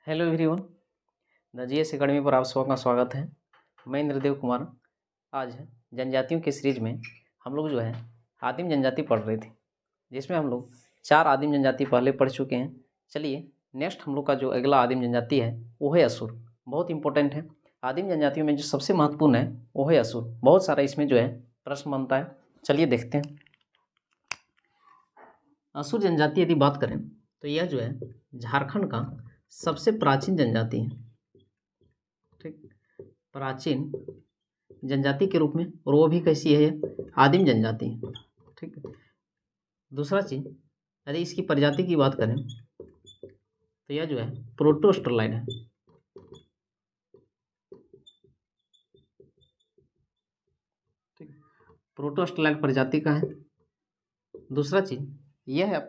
Hello everyone, the GS academy पर आप सबका स्वागत है। मैं इंद्रदेव कुमार। आज जनजातियों के सीरीज में हम लोग आदिम जनजाति पढ़ रहे थे, जिसमें हम लोग 4 आदिम जनजाति पहले पढ़ चुके हैं। चलिए नेक्स्ट हम लोग का जो अगला आदिम जनजाति है वो है असुर। बहुत इंपॉर्टेंट है। आदिम जनजातियों में जो सबसे महत्वपूर्ण है वो है असुर। बहुत सारा इसमें प्रश्न बनता है। चलिए देखते हैं। असुर जनजाति यदि बात करें तो यह झारखंड का सबसे प्राचीन जनजाति है। ठीक, प्राचीन जनजाति के रूप में, और वो भी कैसी है? आदिम जनजाति है। ठीक है। दूसरा चीज, यदि इसकी प्रजाति की बात करें तो यह प्रोटोस्टरलाइड है। ठीक, प्रोटोस्टरलाइड प्रजाति का है। दूसरा चीज यह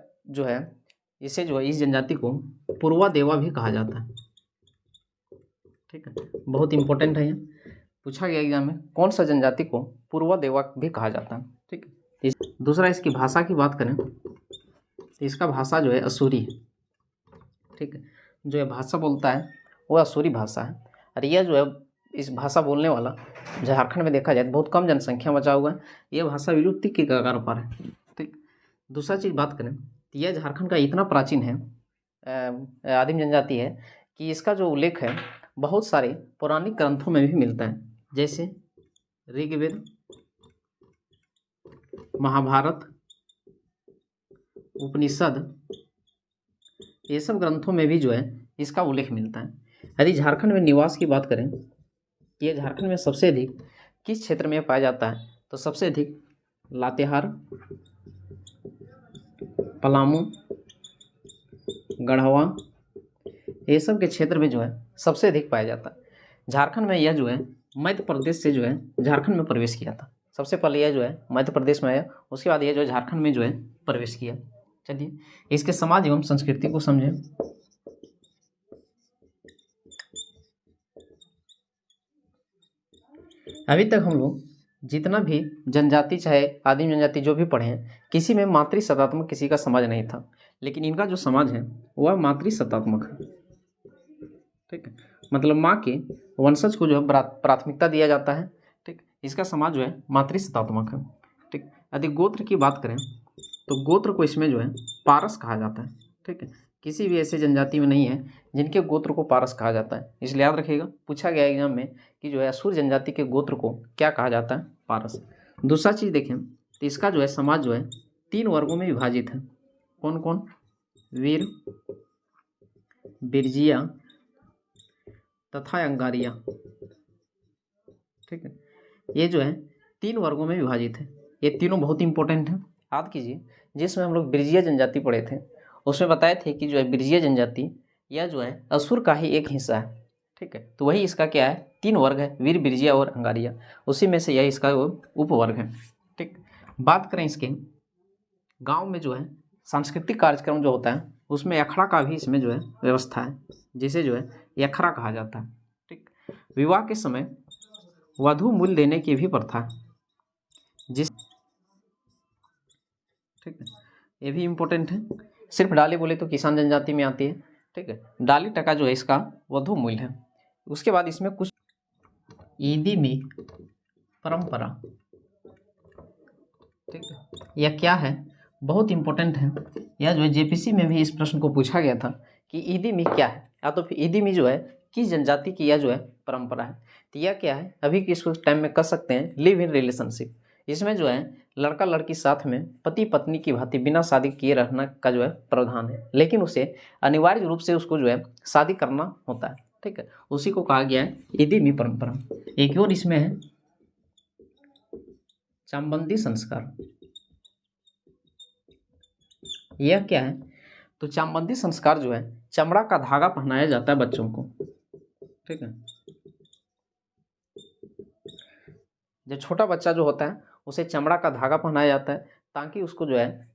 इसे इस जनजाति को पूर्वा देवा भी कहा जाता है। ठीक है, बहुत इंपॉर्टेंट है। पूछा गया एग्जाम में, कौन सा जनजाति को पूर्वा देवा भी कहा जाता है। ठीक है। दूसरा, इसकी भाषा की बात करें तो इसका भाषा असुरी है। ठीक है, भाषा बोलता है वो असुरी भाषा है। और यह इस भाषा बोलने वाला झारखंड में देखा जाए बहुत कम जनसंख्या बचा हुआ है। यह भाषा विलुप्ति के कगार पर है। ठीक, दूसरा चीज़ बात करें तो यह झारखंड का इतना प्राचीन है, आदिम जनजाति है, कि इसका जो उल्लेख है बहुत सारे पौराणिक ग्रंथों में भी मिलता है, जैसे ऋग्वेद, महाभारत, उपनिषद, ये सब ग्रंथों में भी इसका उल्लेख मिलता है। यदि झारखंड में निवास की बात करें, ये झारखंड में सबसे अधिक किस क्षेत्र में पाया जाता है, तो सबसे अधिक लातेहार, पलामू, गढ़वा, ये सब के क्षेत्र में सबसे अधिक पाया जाता है। झारखंड में यह मध्य प्रदेश से झारखंड में प्रवेश किया था। सबसे पहले यह मध्य प्रदेश में है, उसके बाद यह झारखंड में प्रवेश किया। चलिए इसके समाज एवं संस्कृति को समझें। अभी तक हम लोग जितना भी जनजाति चाहे आदिम जनजाति जो भी पढ़े हैं, किसी में मातृसत्तात्मक किसी का समाज नहीं था, लेकिन इनका जो समाज है वह मातृसत्तात्मक है। ठीक है, मतलब माँ के वंशज को प्राथमिकता दिया जाता है। ठीक, इसका समाज मातृसत्तात्मक है। ठीक, यदि गोत्र की बात करें तो गोत्र को इसमें पारस कहा जाता है। ठीक है, किसी भी ऐसे जनजाति में नहीं है जिनके गोत्र को पारस कहा जाता है, इसलिए याद रखिएगा। पूछा गया एग्जाम में कि असुर जनजाति के गोत्र को क्या कहा जाता है? पारस। दूसरा चीज देखें तो इसका समाज 3 वर्गों में विभाजित है। कौन कौन? वीर, बिरजिया तथा अंगारिया। ठीक है, ये 3 वर्गों में विभाजित है। ये तीनों बहुत इंपॉर्टेंट है, याद कीजिए। जिसमें हम लोग बिरजिया जनजाति पढ़े थे उसमें बताए थे कि बिरजिया जनजाति यह असुर का ही एक हिस्सा है। ठीक है, तो वही इसका क्या है? 3 वर्ग है, वीर, बिरजिया और अंगारिया। उसी में से यह इसका उपवर्ग है। ठीक, बात करें इसके गांव में सांस्कृतिक कार्यक्रम जो होता है उसमें अखड़ा का भी इसमें व्यवस्था है, जिसे यखरा कहा जाता है। ठीक, विवाह के समय वधु मूल्य देने की भी प्रथा है, जिस ठीक है, ये भी इम्पोर्टेंट है। सिर्फ डाली बोले तो किसान जनजाति में आती है। ठीक है, डाली टका इसका वधु मूल्य है। उसके बाद इसमें कुछ ईदी में परंपरा। ठीक है, यह क्या है? बहुत इंपॉर्टेंट है। यह जेपीसी में भी इस प्रश्न को पूछा गया था कि ईदी में क्या है, या तो फिर ईदी में किस जनजाति की यह परंपरा है। तो यह क्या है? अभी के इस टाइम में कर सकते हैं लिव इन रिलेशनशिप। इसमें लड़का लड़की साथ में पति पत्नी की भांति बिना शादी किए रहना का प्रावधान है, लेकिन उसे अनिवार्य रूप से उसको शादी करना होता है। ठीक है, उसी को कहा गया है ईदी परंपरा। एक और इसमें है चामबंदी संस्कार। यह क्या है? तो चामबंदी संस्कार चमड़ा का धागा पहनाया जाता है बच्चों को। ठीक है, जो छोटा बच्चा होता है उसे चमड़ा का धागा पहनाया जाता है ताकि उसको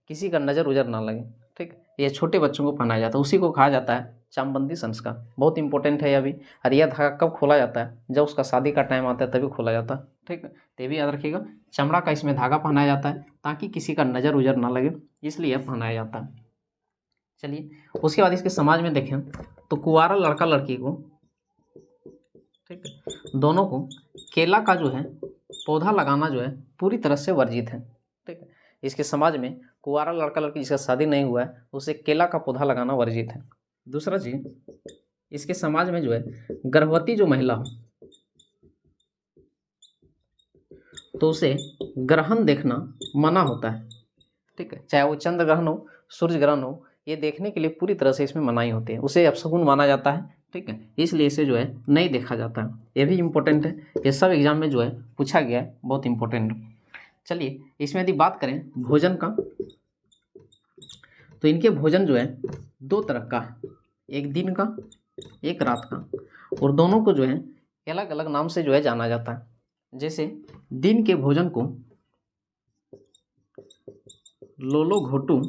किसी का नज़र उजर ना लगे। ठीक, ये छोटे बच्चों को पहनाया जाता है, उसी को कहा जाता है चामबंदी संस्कार। बहुत इंपॉर्टेंट है अभी। और यह धागा कब खोला जाता है? जब उसका शादी का टाइम आता है तभी खोला जाता है। ठीक है, तो ये भी याद रखिएगा। चमड़ा का इसमें धागा पहनाया जाता है ताकि किसी का नज़र उजर ना लगे, इसलिए यह पहनाया जाता है। चलिए उसके बाद इसके समाज में देखें तो कुंवारा लड़का लड़की को, ठीक है, दोनों को केला का जो है पौधा लगाना जो है पूरी तरह से वर्जित है। ठीक है, इसके समाज में कुंवारा लड़का लड़की जिसका शादी नहीं हुआ है उसे केला का पौधा लगाना वर्जित है। दूसरा चीज, इसके समाज में जो है गर्भवती जो महिला हो तो उसे ग्रहण देखना मना होता है। ठीक है, चाहे वो चंद्र ग्रहण हो, सूर्य ग्रहण हो, ये देखने के लिए पूरी तरह से इसमें मनाही होती है, उसे अपशगुन माना जाता है। ठीक है, इसलिए इसे जो है नहीं देखा जाता है। ये भी इम्पोर्टेंट है, ये सब एग्जाम में जो है पूछा गया है, बहुत इंपॉर्टेंट है। चलिए इसमें यदि बात करें भोजन का, तो इनके भोजन जो है दो तरह का है, एक दिन का एक रात का, और दोनों को जो है अलग अलग नाम से जो है जाना जाता है। जैसे दिन के भोजन को लोलो घोटू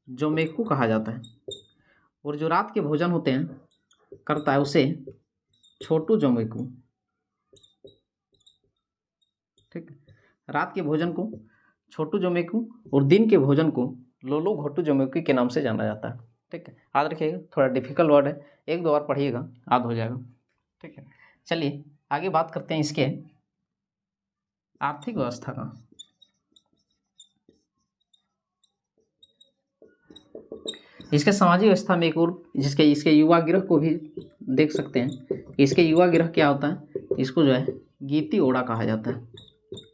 जोमेकू कहा जाता है, और जो रात के भोजन होते हैं करता है उसे छोटू जोमेकू। ठीक है, रात के भोजन को छोटू जोमेकू और दिन के भोजन को लोलो घोटू जोमेकू के नाम से जाना जाता है। ठीक है, याद रखिएगा, थोड़ा डिफिकल्ट वर्ड है, एक दो बार पढ़िएगा याद हो जाएगा। ठीक है, चलिए आगे बात करते हैं इसके आर्थिक व्यवस्था का। इसके सामाजिक व्यवस्था में एक और, जिसके इसके युवा गिरह को भी देख सकते हैं। इसके युवा गिरह क्या होता है, इसको जो है गीति ओड़ा कहा जाता है।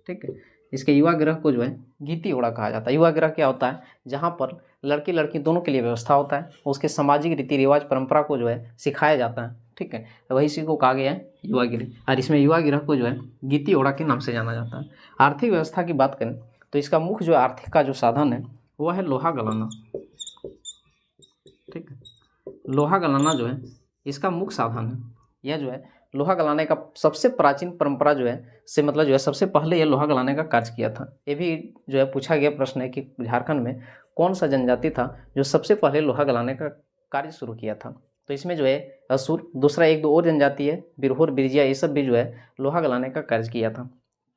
ठीक है, इसके युवा गिरह को जो है गीति ओड़ा कहा जाता है। युवा गिरह क्या होता है, जहाँ पर लड़की लड़की दोनों के लिए व्यवस्था होता है, उसके सामाजिक रीति रिवाज परंपरा को जो है सिखाया जाता है। ठीक है, वही इसी को कहा गया है युवा गिरह, और इसमें युवा गिरह को जो है गीति ओड़ा के नाम से जाना जाता है। आर्थिक व्यवस्था की बात करें तो इसका मुख्य जो आर्थिक का जो साधन है वह है लोहा गलाना। ठीक है, लोहा गलाना जो है इसका मुख्य साधन है। यह जो है लोहा गलाने का सबसे प्राचीन परंपरा जो है से मतलब जो है सबसे पहले यह लोहा गलाने का कार्य किया था। ये भी जो है पूछा गया प्रश्न है कि झारखंड में कौन सा जनजाति था जो सबसे पहले लोहा गलाने का कार्य शुरू किया था। तो इसमें जो है असुर, दूसरा एक दो और जनजाति है बिरहोर बिरजिया, ये सब भी जो है लोहा गलाने का कार्य किया था।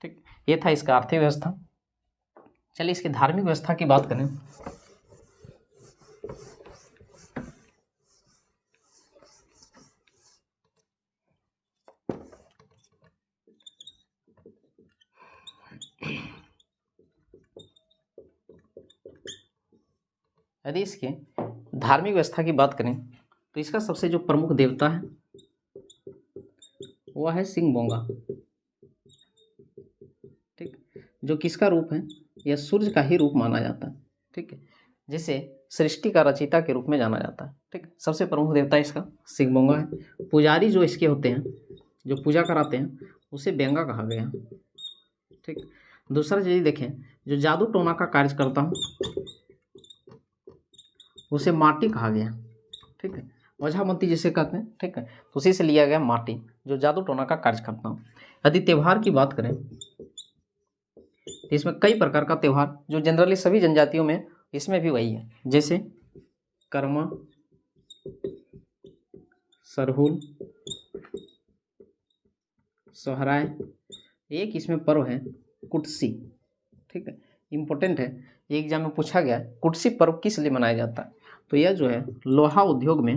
ठीक, ये था इसका आर्थिक व्यवस्था। चलिए इसकी धार्मिक व्यवस्था की बात करें। यदि इसके धार्मिक व्यवस्था की बात करें तो इसका सबसे जो प्रमुख देवता है वह है सिंह बोंगा। ठीक, जो किसका रूप है, यह सूर्य का ही रूप माना जाता है। ठीक है, जिसे सृष्टि का रचयिता के रूप में जाना जाता है। ठीक, सबसे प्रमुख देवता इसका सिंह बोंगा है। पुजारी जो इसके होते हैं, जो पूजा कराते हैं, उसे बेंगा कहा गया। ठीक, दूसरा चीज देखें, जो जादू टोना का कार्य करता हूँ उसे माटी कहा गया। ठीक है, ओझामती जिसे कहते हैं। ठीक है, तो उसी से लिया गया माटी, जो जादू टोना का कार्य करता हूँ। यदि त्यौहार की बात करें तो इसमें कई प्रकार का त्यौहार जो जनरली सभी जनजातियों में, इसमें भी वही है। जैसे कर्मा, सरहुल, सोहराय, एक इसमें पर्व है कुटसी। ठीक है, इम्पोर्टेंट है, एक एग्जाम में पूछा गया है कुटसी पर्व किस लिए मनाया जाता है। तो यह जो है लोहा उद्योग में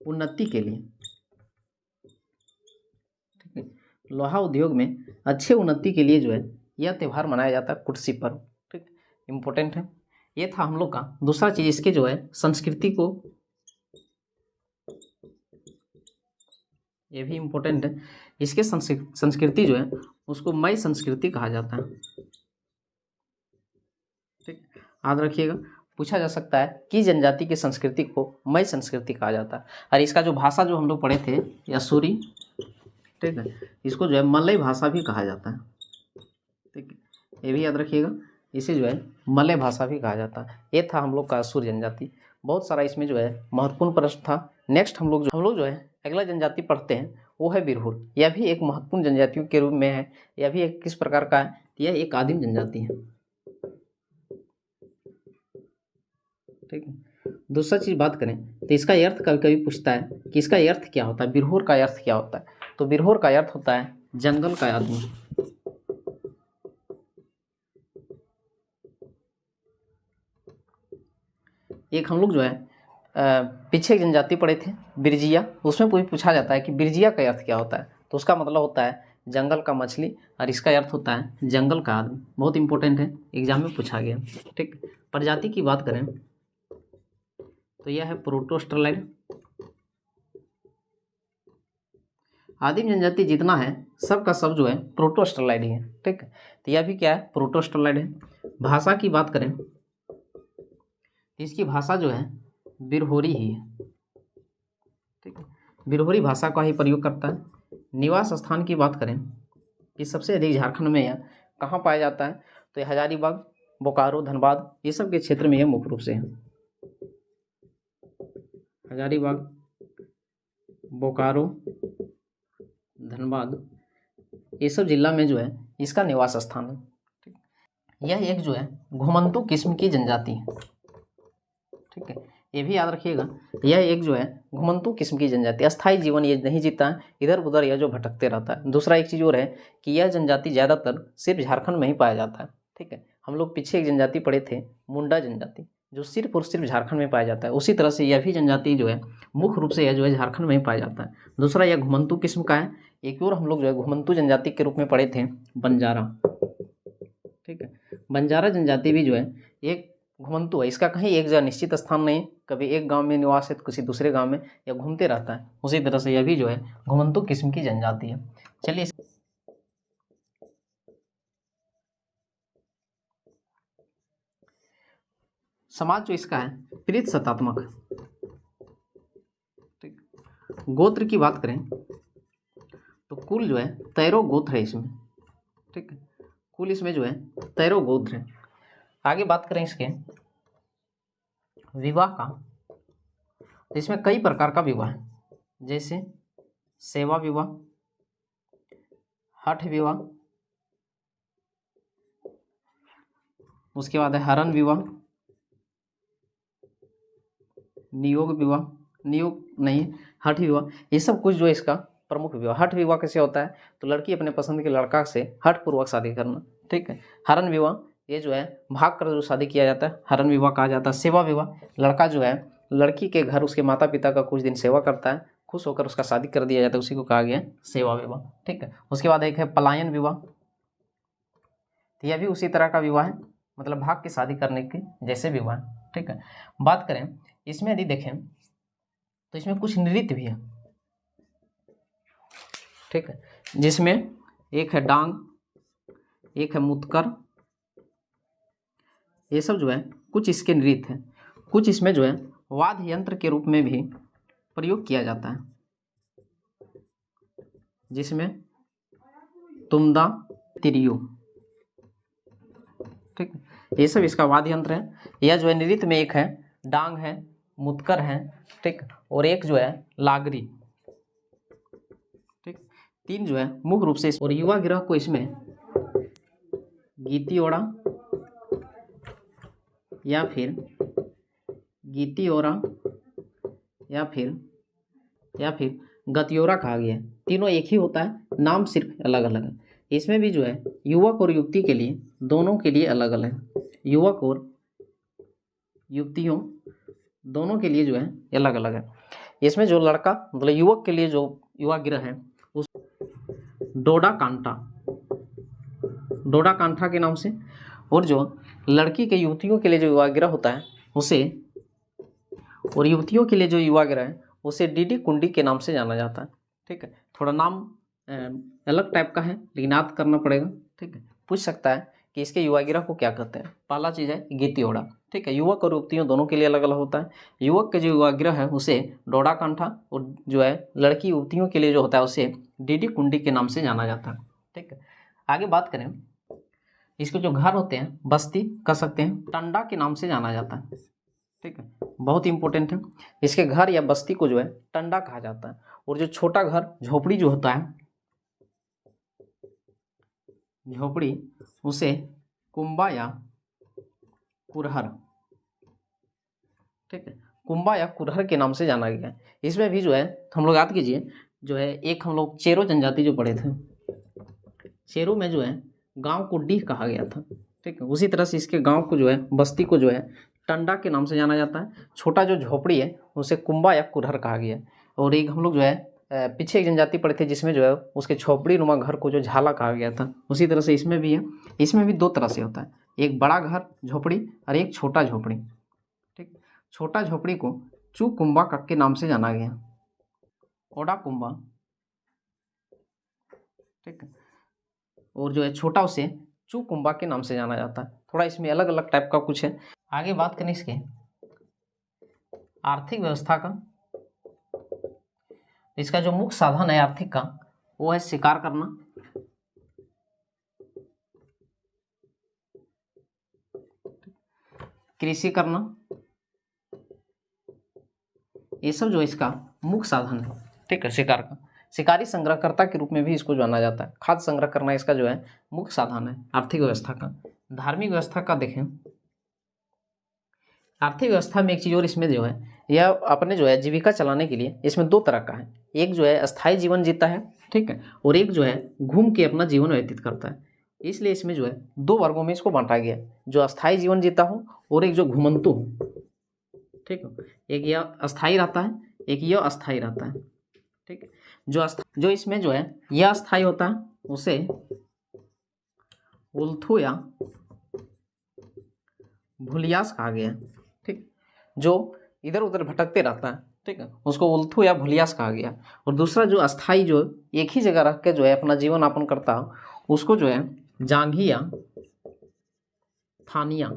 उन्नति के लिए, ठीक है, लोहा उद्योग में अच्छे उन्नति के लिए जो है यह त्यौहार मनाया जाता है कुटसी पर्व। ठीक, इम्पोर्टेंट है। ये था हम लोग का। दूसरा चीज इसके जो है संस्कृति को, ये भी इम्पोर्टेंट है, इसके संस्कृति जो है उसको मई संस्कृति कहा जाता है। ठीक, याद रखिएगा, पूछा जा सकता है कि जनजाति की संस्कृति को मई संस्कृति कहा जाता है। और इसका जो भाषा जो हम लोग पढ़े थे यसूरी, ठीक है, इसको जो है मलय भाषा भी कहा जाता है। ठीक है, ये भी याद रखिएगा, इसे जो है मलय भाषा भी कहा जाता है। ये था हम लोग का असुर जनजाति। बहुत सारा इसमें जो है महत्वपूर्ण प्रश्न था। नेक्स्ट हम लोग जो है अगला जनजाति पढ़ते हैं, वो है बिरहुर। यह भी एक महत्वपूर्ण जनजातियों के रूप में है। यह भी एक किस प्रकार का है, यह एक आदिम जनजाति है। ठीक है, दूसरा चीज बात करें तो इसका अर्थ कभी कभी पूछता है कि इसका अर्थ क्या होता है, बिरहोर का अर्थ क्या होता है। तो बिरहोर का अर्थ होता है जंगल का आदमी। एक हम लोग जो है पीछे एक जनजाति पढ़े थे बिरजिया, उसमें कोई पूछा जाता है कि बिरजिया का अर्थ क्या होता है, तो उसका मतलब होता है जंगल का मछली, और इसका अर्थ होता है जंगल का आदमी। बहुत इंपॉर्टेंट है, एग्जाम में पूछा गया। ठीक, प्रजाति की बात करें तो यह है प्रोटोस्टलाइड। आदिम जनजाति जितना है सब का सब जो है प्रोटोस्टलाइड ही है। ठीक, तो यह भी क्या है, प्रोटोस्टलाइड है। भाषा की बात करें तो इसकी भाषा जो है बिरहोरी ही है। ठीक है, बिरहोरी भाषा का ही प्रयोग करता है। निवास स्थान की बात करें कि सबसे अधिक झारखंड में यह कहाँ पाया जाता है, तो ये हजारीबाग, बोकारो, धनबाद, ये सब के क्षेत्र में यह मुख्य रूप से है। हजारीबाग, बोकारो, धनबाद, ये सब जिला में जो है इसका निवास स्थान है। ठीक, यह एक जो है घुमंतु किस्म की जनजाति है। ठीक है, ये भी याद रखिएगा, यह एक जो है घुमंतु किस्म की जनजाति, अस्थायी जीवन ये नहीं जीता है, इधर उधर यह जो भटकते रहता है। दूसरा एक चीज़ और है कि यह जनजाति ज़्यादातर सिर्फ झारखंड में ही पाया जाता है। ठीक है, हम लोग पीछे एक जनजाति पढ़े थे मुंडा जनजाति, जो सिर्फ और सिर्फ झारखंड में पाया जाता है। उसी तरह से यह भी जनजाति जो है मुख्य रूप से यह जो है झारखंड में ही पाया जाता है। दूसरा यह घुमंतु किस्म का है। एक और हम लोग जो है घुमंतु जनजाति के रूप में पढ़े थे बंजारा। ठीक है, बंजारा जनजाति भी जो है एक घुमंतु है, इसका कहीं एक जगह निश्चित स्थान नहीं, कभी एक गांव में निवास है तो किसी दूसरे गांव में या घूमते रहता है। उसी तरह से यह भी जो है घुमंतु किस्म की जनजाति है। चलिए, समाज जो इसका है प्रीत सत्तात्मक है। ठीक, गोत्र की बात करें तो कुल जो है 13 गोत्र है इसमें। ठीक है, कुल इसमें जो है 13 गोत्र है। आगे बात करें इसके विवाह का, तो इसमें कई प्रकार का विवाह है, जैसे सेवा विवाह, हठ विवाह, उसके बाद है हरण विवाह, नियोग विवाह, नियोग नहीं, हठ विवाह। ये सब कुछ जो है इसका प्रमुख विवाह। हठ विवाह कैसे होता है, तो लड़की अपने पसंद के लड़का से हठ पूर्वक शादी करना। ठीक है, हरण विवाह ये जो है भाग कर जो शादी किया जाता है, हरण विवाह कहा जाता है। सेवा विवाह, लड़का जो है लड़की के घर उसके माता पिता का कुछ दिन सेवा करता है, खुश होकर उसका शादी कर दिया जाता है, उसी को कहा गया सेवा विवाह। ठीक है, उसके बाद एक है पलायन विवाह, तो यह भी उसी तरह का विवाह है, मतलब भाग के शादी करने के जैसे विवाह। ठीक है, बात करें इसमें यदि देखें तो इसमें कुछ नृत्य भी है। ठीक है, जिसमें एक है डांग, एक है मुतकर, ये सब जो है कुछ इसके नृत्य हैं। कुछ इसमें जो है वाद्य यंत्र के रूप में भी प्रयोग किया जाता है, जिसमें तुम्दा, तिरियो। ठीक, ये सब इसका वाद्य यंत्र है। यह जो है नृत्य में एक है डांग है, मुतकर है, ठीक, और एक जो है लागरी। ठीक, तीन जो है मुख्य रूप से। और युवा गिरह को इसमें गीतियोड़ा या फिर गीतियोरा या फिर गतियोरा कहा गया है। तीनों एक ही होता है, नाम सिर्फ अलग अलग है। इसमें भी जो है युवक और युवती के लिए दोनों के लिए अलग अलग है। युवक और युवतियों दोनों के लिए जो है अलग अलग है। इसमें जो लड़का मतलब युवक के लिए जो युवा गिरह है उस डोडा कांठा के नाम से, और जो लड़की के युवतियों के लिए जो युवा गिरह होता है उसे, और युवतियों के लिए जो युवा गिरह है उसे डीडी कुंडी के नाम से जाना जाता है। ठीक है, थोड़ा नाम अलग टाइप का है लेकिन याद करना पड़ेगा। ठीक है, पूछ सकता है कि इसके युवा गिरह को क्या कहते हैं। पहला चीज़ है गीतियोड़ा। ठीक है, युवक और युवतियों दोनों के लिए अलग अलग होता है। युवक के जो युवा गिरह है उसे डोडा कांठा, और जो है लड़की युवतियों के लिए जो होता है उसे डीडी कुंडी के नाम से जाना जाता है। ठीक है, आगे बात करें इसके जो घर होते हैं बस्ती कह सकते हैं, टंडा के नाम से जाना जाता है। ठीक है, बहुत इंपॉर्टेंट है। इसके घर या बस्ती को जो है टंडा कहा जाता है। और जो छोटा घर झोपड़ी जो होता है, झोपड़ी, उसे कुंबा या कुरहर, ठीक है, कुंबा या कुरहर के नाम से जाना गया है। इसमें भी जो है हम लोग याद कीजिए, जो है एक हम लोग चेरो जनजाति जो पढ़े थे, चेरो में जो है गांव को डीह कहा गया था। ठीक है, उसी तरह से इसके गांव को जो है बस्ती को जो है टंडा के नाम से जाना जाता है। छोटा जो झोपड़ी है उसे कुंबा या कुरहर कहा गया है। और एक हम लोग जो है पीछे एक जनजाति पढ़े थे जिसमें जो है उसके झोपड़ी नुमा घर को जो झाला कहा गया था, उसी तरह से इसमें भी है। इसमें भी दो तरह से होता है, एक बड़ा घर झोपड़ी और एक छोटा झोपड़ी। ठीक, छोटा झोपड़ी को चू कुंबा के नाम से जाना गया, ओडा कुंबा। ठीक है, और जो है छोटा उसे चू कुंबा के नाम से जाना जाता है। थोड़ा इसमें अलग अलग टाइप का कुछ है। आगे बात करें इसके आर्थिक व्यवस्था का। इसका जो मुख्य साधन है आर्थिक का वो है शिकार करना, कृषि करना, ये सब जो है इसका मुख्य साधन है। ठीक है, शिकार का, शिकारी संग्रहकर्ता के रूप में भी इसको जाना जाता है। खाद्य संग्रह करना इसका जो है मुख्य साधन है आर्थिक व्यवस्था का। धार्मिक व्यवस्था का देखें, आर्थिक व्यवस्था में एक चीज़ और इसमें जो है यह अपने जो है जीविका चलाने के लिए इसमें दो तरह का है। एक जो है अस्थायी जीवन जीता है, ठीक है, और एक जो है घूम के अपना जीवन व्यतीत करता है। इसलिए इसमें जो है दो वर्गों में इसको बांटा गया, जो अस्थायी जीवन जीता हो और एक जो घुमंतु हो। ठीक है, एक यह अस्थायी रहता है, एक यह अस्थायी रहता है। ठीक है, जो इसमें जो है यह अस्थायी होता है उसे उल्थू या भूलियास कहा गया है। ठीक, जो इधर उधर भटकते रहता है, ठीक है, उसको उल्थू या भूलियास कहा गया। और दूसरा जो अस्थाई जो एक ही जगह रख के जो है अपना जीवन यापन करता उसको जो है जांघी या थानिया,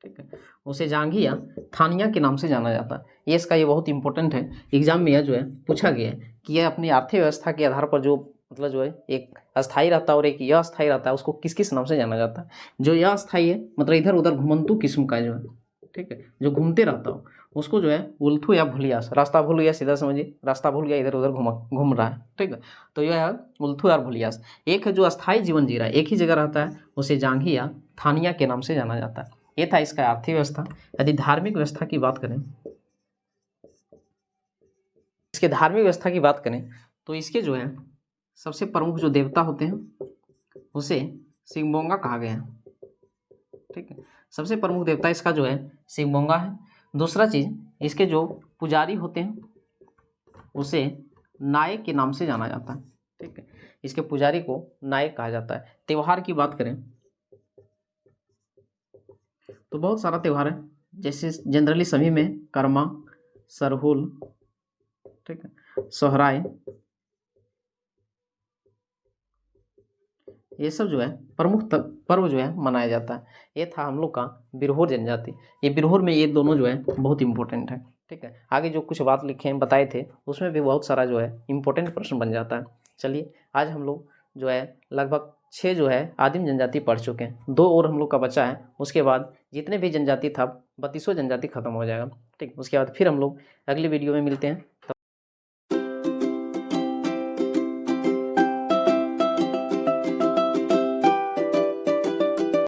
ठीक है, उसे जांघी या थानिया के नाम से जाना जाता है। ये इसका ये बहुत इंपॉर्टेंट है, एग्जाम में यह जो है पूछा गया है कि यह अपनी आर्थिक व्यवस्था के आधार पर जो मतलब जो है एक अस्थाई रहता है और एक यह अस्थाई रहता है, उसको किस किस नाम से जाना जाता है। जो यह अस्थाई है मतलब इधर उधर घुमंतु किस्म का जो है, ठीक है, जो घूमते रहता हो उसको जो है उल्थू या भूलियास, रास्ता भूल गया, सीधा समझिए रास्ता भूल गया, इधर उधर घूम रहा है, ठीक है, तो यह है उल्थू या भूलियास। एक है जो अस्थाई जीवन जी रहा है, एक ही जगह रहता है, उसे जांघी या थानिया के नाम से जाना जाता है। ये था इसका आर्थिक व्यवस्था। यदि धार्मिक व्यवस्था की बात करें, इसके धार्मिक व्यवस्था की बात करें तो इसके जो है सबसे प्रमुख जो देवता होते हैं उसे सिंगबोंगा कहा गया है। ठीक है, सबसे प्रमुख देवता इसका जो है सिंगबोंगा है। दूसरा चीज, इसके जो पुजारी होते हैं उसे नायक के नाम से जाना जाता है। ठीक है, इसके पुजारी को नायक कहा जाता है। त्योहार की बात करें तो बहुत सारा त्यौहार है, जैसे जनरली सभी में कर्मा, सरहुल, ठीक है, सोहराय, ये सब जो है प्रमुख पर्व जो है मनाया जाता है। ये था हम लोग का बिरहोर जनजाति। ये बिरहोर में ये दोनों जो है बहुत इंपॉर्टेंट है। ठीक है, आगे जो कुछ बात लिखे हैं बताए थे उसमें भी बहुत सारा जो है इंपॉर्टेंट प्रश्न बन जाता है। चलिए आज हम लोग जो है लगभग 6 जो है आदिम जनजाति पढ़ चुके हैं, 2 और हम लोग का बचा है। उसके बाद जितने भी जनजाति था 32 जनजाति खत्म हो जाएगा। ठीक, उसके बाद फिर हम लोग अगले वीडियो में मिलते हैं।